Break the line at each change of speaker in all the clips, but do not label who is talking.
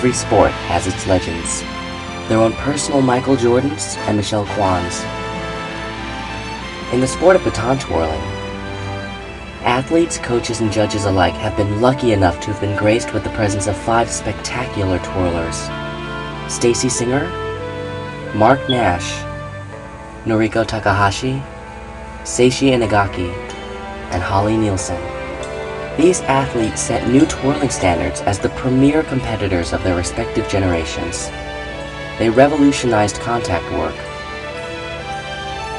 every sport has its legends, their own personal Michael Jordans and Michelle Kwans. In the sport of baton twirling, athletes, coaches, and judges alike have been lucky enough to have been graced with the presence of 5 spectacular twirlers: Stacy Singer, Mark Nash, Noro Takahashi, Seishi Inagaki, and Holly Nielsen. These athletes set new twirling standards as the premier competitors of their respective generations. They revolutionized contact work,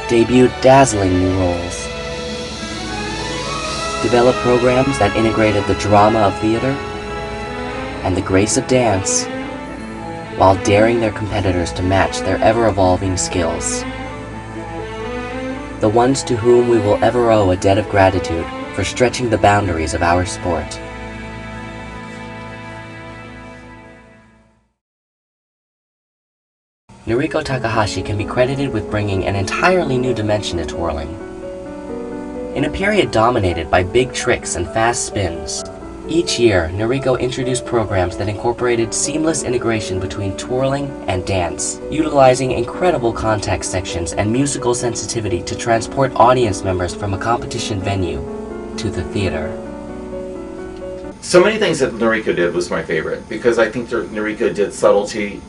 debuted dazzling new roles, developed programs that integrated the drama of theater and the grace of dance, while daring their competitors to match their ever-evolving skills. The ones to whom we will ever owe a debt of gratitude for stretching the boundaries of our sport. Noro Takahashi can be credited with bringing an entirely new dimension to twirling. In a period dominated by big tricks and fast spins, each year Noro introduced programs that incorporated seamless integration between twirling and dance, utilizing incredible contact sections and musical sensitivity to transport audience members from a competition venue to the theater.
So many things that Noro did was my favorite, because I think Noro did subtlety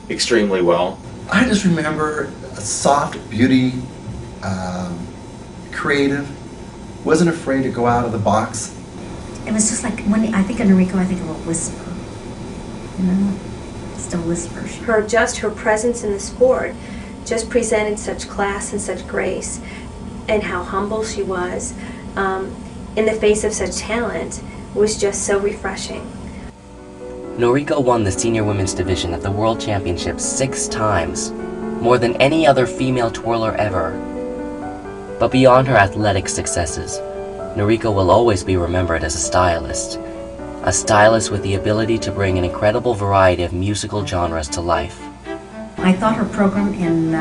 extremely well.
I just remember a soft beauty, creative, wasn't afraid to go out of the box.
It was just like, when I think of Noro, I think of a whisper, you know, just a whisper.
Her presence in the sport just presented such class and such grace, and how humble she was in the face of such talent was just so refreshing.
Noro won the senior women's division at the World Championships 6 times, more than any other female twirler ever. But beyond her athletic successes, Noro will always be remembered as a stylist with the ability to bring an incredible variety of musical genres to life.
I thought her program in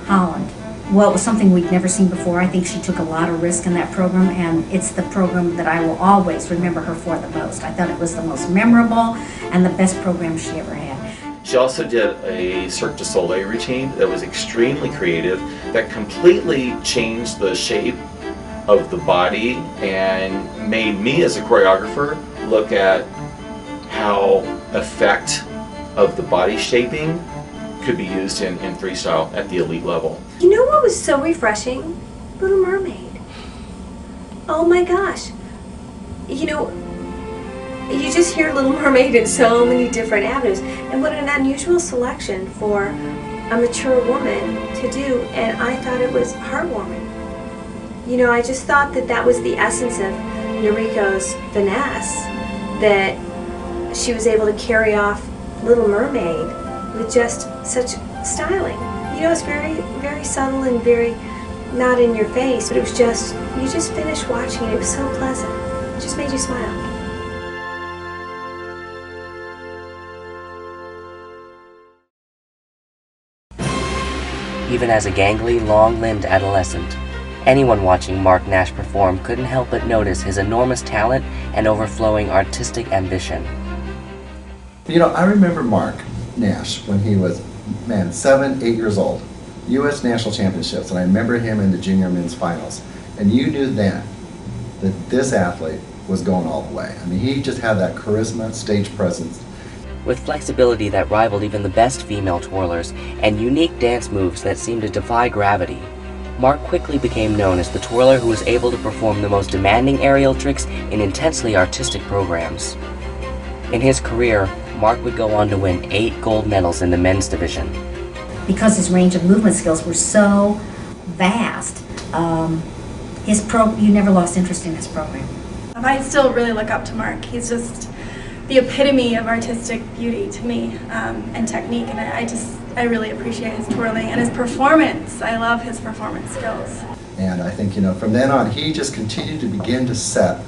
Holland, well, it was something we'd never seen before. I think she took a lot of risk in that program, and it's the program that I will always remember her for the most. I thought it was the most memorable and the best program she ever had.
She also did a Cirque du Soleil routine that was extremely creative, that completely changed the shape of the body and made me as a choreographer look at how effect of the body shaping could be used in freestyle at the elite level.
You know what was so refreshing? Little Mermaid. Oh my gosh. You know, you just hear Little Mermaid in so many different avenues, and what an unusual selection for a mature woman to do, and I thought it was heartwarming. You know, I just thought that that was the essence of Noriko's finesse, that she was able to carry off Little Mermaid with just such styling. You know, it's very, very subtle and very not in your face, but it was just, you just finished watching it, it was so pleasant. It just made you smile.
Even as a gangly, long-limbed adolescent, anyone watching Mark Nash perform couldn't help but notice his enormous talent and overflowing artistic ambition.
You know, I remember Mark Nash when he was, 7, 8 years old, U.S. National Championships, and I remember him in the junior men's finals. And you knew then that this athlete was going all the way. I mean, he just had that charisma, stage presence.
With flexibility that rivaled even the best female twirlers and unique dance moves that seemed to defy gravity, Mark quickly became known as the twirler who was able to perform the most demanding aerial tricks in intensely artistic programs. In his career, Mark would go on to win 8 gold medals in the men's division.
Because his range of movement skills were so vast, you never lost interest in his program.
I still really look up to Mark. He's just the epitome of artistic beauty to me, and technique, and I really appreciate his twirling and his performance. I love his performance skills.
And I think, you know, from then on, he just continued to begin to set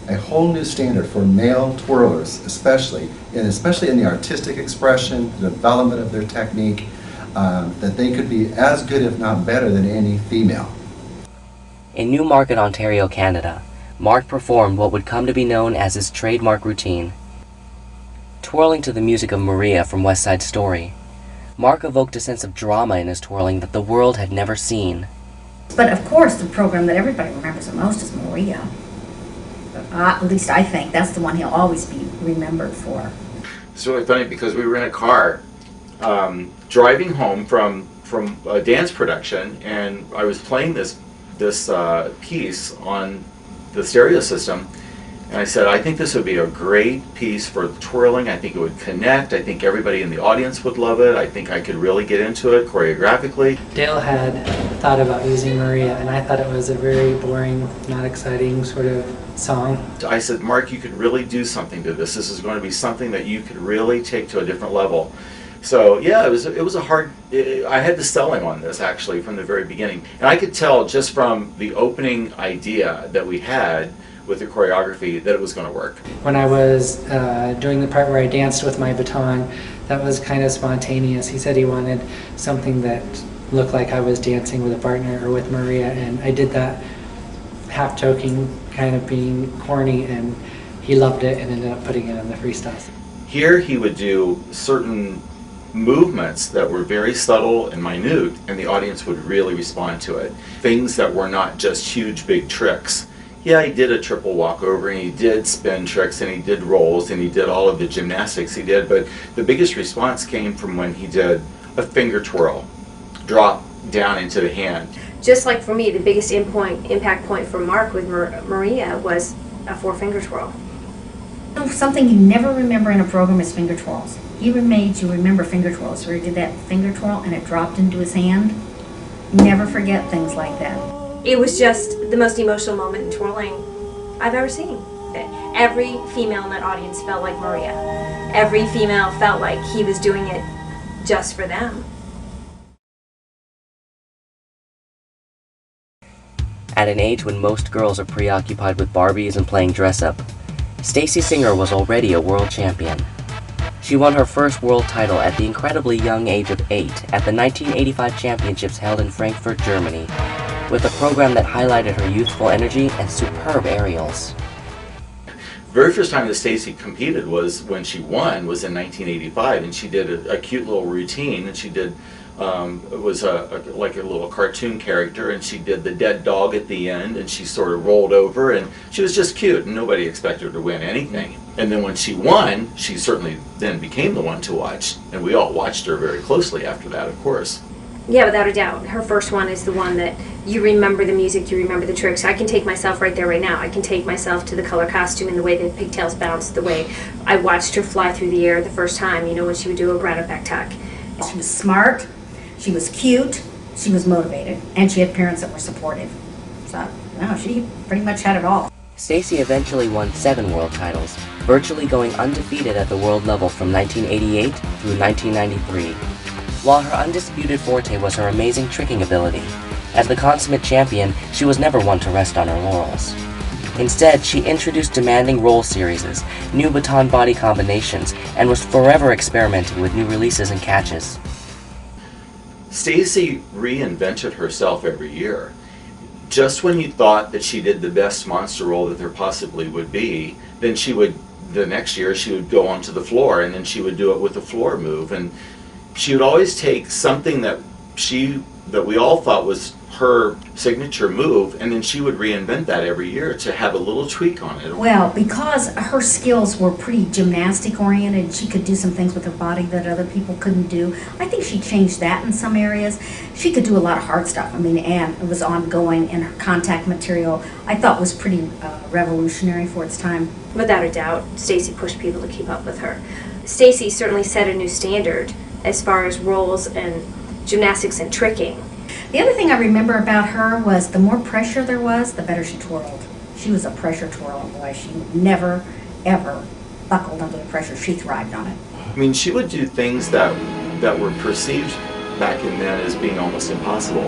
a whole new standard for male twirlers, especially in the artistic expression, the development of their technique, that they could be as good, if not better, than any female.
In Newmarket, Ontario, Canada, Mark performed what would come to be known as his trademark routine. Twirling to the music of Maria from West Side Story, Mark evoked a sense of drama in his twirling that the world had never seen.
But of course, the program that everybody remembers the most is Maria. At least I think that's the one he'll always be remembered for.
It's really funny because we were in a car driving home from a dance production, and I was playing this piece on the stereo system, and I said, I think this would be a great piece for twirling. I think it would connect. I think everybody in the audience would love it. I think I could really get into it choreographically.
Dale had thought about using Maria, and I thought it was a very boring, not exciting sort of song.
I said, Mark, you could really do something to this. This is going to be something that you could really take to a different level. So yeah, it was a hard, I had to sell him on this actually from the very beginning. And I could tell just from the opening idea that we had with the choreography that it was going to work.
When I was doing the part where I danced with my baton, that was kind of spontaneous. He said he wanted something that looked like I was dancing with a partner or with Maria, and I did that half joking, kind of being corny, and he loved it and ended up putting it in the freestyles.
Here he would do certain movements that were very subtle and minute, and the audience would really respond to it. Things that were not just huge big tricks. Yeah, he did a triple walkover, and he did spin tricks, and he did rolls, and he did all of the gymnastics he did, but the biggest response came from when he did a finger twirl, drop down into the hand.
Just like for me, the biggest impact point for Mark with Maria was a 4-finger twirl.
Something you never remember in a program is finger twirls. He made you remember finger twirls, where he did that finger twirl and it dropped into his hand. Never forget things like that.
It was just the most emotional moment in twirling I've ever seen. Every female in that audience felt like Maria. Every female felt like he was doing it just for them.
At an age when most girls are preoccupied with Barbies and playing dress-up, Stacy Singer was already a world champion. She won her first world title at the incredibly young age of 8 at the 1985 championships held in Frankfurt, Germany, with a program that highlighted her youthful energy and superb aerials.
The very first time that Stacy competed was when she won, was in 1985, and she did a cute little routine, and she did, it was like a little cartoon character, and she did the dead dog at the end, and she sort of rolled over, and she was just cute, and nobody expected her to win anything. And then when she won, she certainly then became the one to watch, and we all watched her very closely after that, of course.
Yeah, without a doubt. Her first one is the one that you remember the music, you remember the tricks. I can take myself right there, right now. I can take myself to the color costume and the way the pigtails bounced, the way I watched her fly through the air the first time, you know, when she would do a grounded back tuck.
She was smart, she was cute, she was motivated, and she had parents that were supportive. So, no, she pretty much had it all.
Stacy eventually won 7 world titles, virtually going undefeated at the world level from 1988 through 1993. While her undisputed forte was her amazing tricking ability, as the consummate champion, she was never one to rest on her laurels. Instead, she introduced demanding roll series, new baton body combinations, and was forever experimenting with new releases and catches.
Stacy reinvented herself every year. Just when you thought that she did the best monster roll that there possibly would be, then she would, the next year, she would go onto the floor, and then she would do it with a floor move. And she would always take something that we all thought was her signature move, and then she would reinvent that every year to have a little tweak on it.
Well, because her skills were pretty gymnastic oriented, she could do some things with her body that other people couldn't do. I think she changed that in some areas. She could do a lot of hard stuff. I mean, and it was ongoing, and her contact material I thought was pretty revolutionary for its time.
Without a doubt, Stacy pushed people to keep up with her. Stacy certainly set a new standard as far as rolls and gymnastics and tricking.
The other thing I remember about her was the more pressure there was, the better she twirled. She was a pressure twirler, boy. She never, ever buckled under the pressure. She thrived on it.
I mean, she would do things that were perceived back in then as being almost impossible.